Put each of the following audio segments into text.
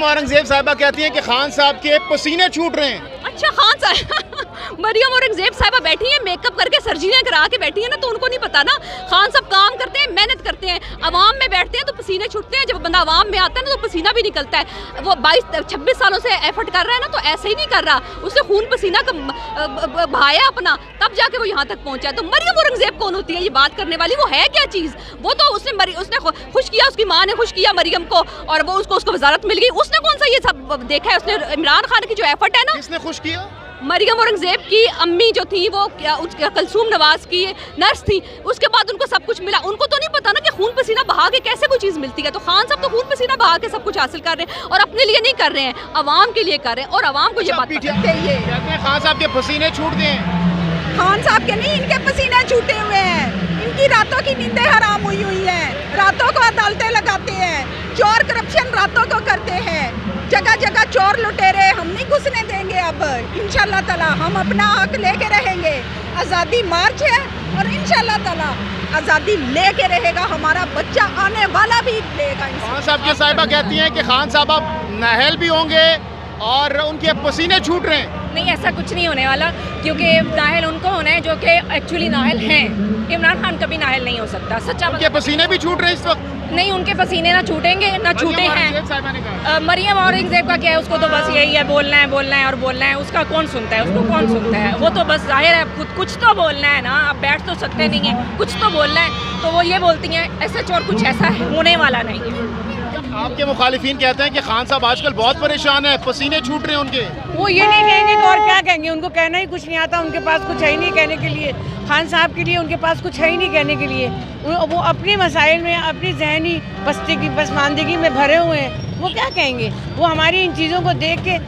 मरियम औरंगजेब साहिबा कहती हैं कि खान साहब के पसीने छूट रहे हैं। अच्छा, खान साहब मरियम औरंगजेब साहिबा बैठी हैं मेकअप करके, सर्जरियाँ करा के बैठी हैं ना, तो उनको नहीं पता ना। खान साहब काम करते हैं, मेहनत करते हैं, अवाम में बैठते हैं तो पसीने छूटते हैं। जब बंदा अवाम में आता है ना तो पसीना भी निकलता है। वो 22-26 सालों से एफर्ट कर रहा है ना, तो ऐसे ही नहीं कर रहा, उसने खून पसीना बहाया अपना, तब जाके वो यहाँ तक पहुँचा है। तो मरियम औरंगजेब कौन होती है ये बात करने वाली? वो है क्या चीज़? वो तो उसने खुश किया, उसकी माँ ने खुश किया मरियम को, और वो उसको वजारत मिल गई। उसने कौन सा ये सब देखा है? उसने इमरान खान की जो एफर्ट है ना। किसने खुश किया? मरियम औरंगजेब की अम्मी जो थी वो कलसूम नवाज की नर्स थी, उसके बाद उनको सब कुछ मिला। उनको तो नहीं पता ना कि खून पसीना बहा के कैसे कोई चीज़ मिलती है। तो खान साहब तो खून पसीना बहा के सब कुछ हासिल कर रहे हैं, और अपने लिए नहीं कर रहे हैं, अवाम के लिए कर रहे हैं, और अवाम को ये बात चाहिए। खान साहब के पसीने छूटते हैं। खान साहब के नहीं, इनके पसीने छूटे हुए हैं। इनकी रातों की नींदें हराम हुई हैं, रातों को अदालतें लगाते हैं, चोर करप्शन रातों को करते हैं, जगह जगह चोर लुटेरे। हम नहीं घुसने देंगे। अब इंशाल्लाह ताला हम अपना हक लेके रहेंगे। आज़ादी मार्च है और इंशाल्लाह ताला आज़ादी लेके रहेगा हमारा बच्चा, आने वाला भी लेगा। खान साहब की साहिबा कहती हैं कि खान साहब अब नाहल भी होंगे और उनके पसीने छूट रहे हैं। नहीं, ऐसा कुछ नहीं होने वाला, क्योंकि नाहल उनको होना है जो कि एक्चुअली नाहल हैं। इमरान खान कभी नाहल नहीं हो सकता, सच्चा। उनके पसीने भी छूट रहे हैं इस वक्त? नहीं, उनके पसीने ना छूटेंगे ना छूटे हैं। मरियम औरंगजेब का क्या है, उसको तो बस यही है बोलना है, बोलना है और बोलना है। उसका कौन सुनता है? उसको कौन सुनता है? वो तो बस जाहिर है खुद कुछ तो बोलना है ना। अब बैठ तो सकते नहीं है, कुछ तो बोलना है। तो वो ये बोलती हैं ऐसा, और कुछ ऐसा होने वाला नहीं है। आपके मुखालिफिन कहते हैं कि खान साहब आजकल बहुत परेशान है, पसीने छूट रहे हैं उनके। वो ये नहीं कहेंगे तो और क्या कहेंगे? उनको कहना ही कुछ नहीं आता, उनके पास कुछ है ही नहीं कहने के लिए। खान साहब के लिए उनके पास कुछ है ही नहीं कहने के लिए। वो अपने मसाइल में, अपनी जहनी पसमानदगी में भरे हुए हैं। वो क्या कहेंगे? वो हमारी इन चीज़ों को देख के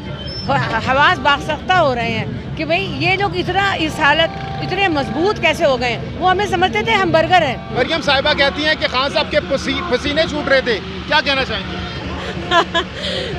हवास बाखसख्ता हो रहे हैं कि भाई ये लोग इस हालत इतने मजबूत कैसे हो गए। वो हमें समझते थे हम बर्गर हैं। मरियम साहिबा कहती हैं कि खान साहब के पसीने छूट रहे थे, क्या कहना चाहेंगे?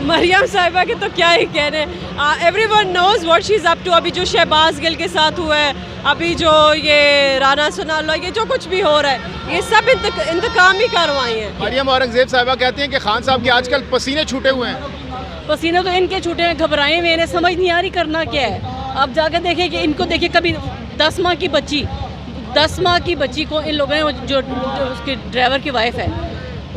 मरियम साहिबा के तो क्या ही कह रहे हैं। Everyone knows what she is up to. अभी जो शहबाज गिल के साथ हुआ है, अभी जो ये राना सनाउल्लाह, ये जो कुछ भी हो रहा है, ये सब इंतकामी कार्रवाई है। मरियम औरंगजेब साहिबा कहती हैं कि खान साहब के आजकल पसीने छूटे हुए हैं। पसीने तो इनके छूटे हैं, घबराए हुए, इन्हें समझ नहीं आ रही करना क्या है। अब जाकर देखें कि इनको देखिए, कभी 10 माह की बच्ची को इन लोगों ने, जो उसके ड्राइवर की वाइफ है,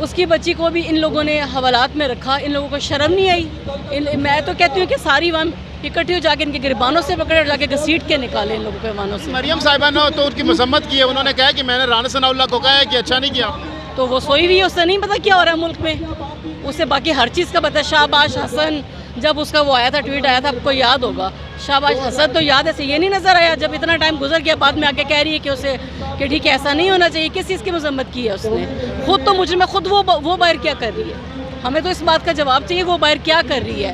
उसकी बच्ची को भी इन लोगों ने हवालात में रखा। इन लोगों को शर्म नहीं आई। मैं तो कहती हूँ कि सारी वाम इकट्ठी हो जाके इनके गिरबानों से पकड़े, जाके घसीट के निकाले इन लोगों के वानों से। मरियम साहिबा ने तो उनकी मजम्मत की है। उन्होंने कहा कि मैंने राना सनाउल्लाह को कहा है कि अच्छा नहीं किया आपने। तो वो सोई हुई है, उससे नहीं पता क्या हो रहा है मुल्क में। उसे बाकी हर चीज़ का पता है। शाहबाज हसन, जब उसका वो आया था, ट्वीट आया था, आपको याद होगा। शाहबाज हसन तो याद ऐसे ये नहीं नज़र आया, जब इतना टाइम गुजर गया बाद में आके कह रही है कि उसे कि ठीक है ऐसा नहीं होना चाहिए। किस चीज़ की मजम्मत की है उसने? खुद तो मुझे खुद वो बाहर क्या कर रही है? हमें तो इस बात का जवाब चाहिए, वो बाहर क्या कर रही है।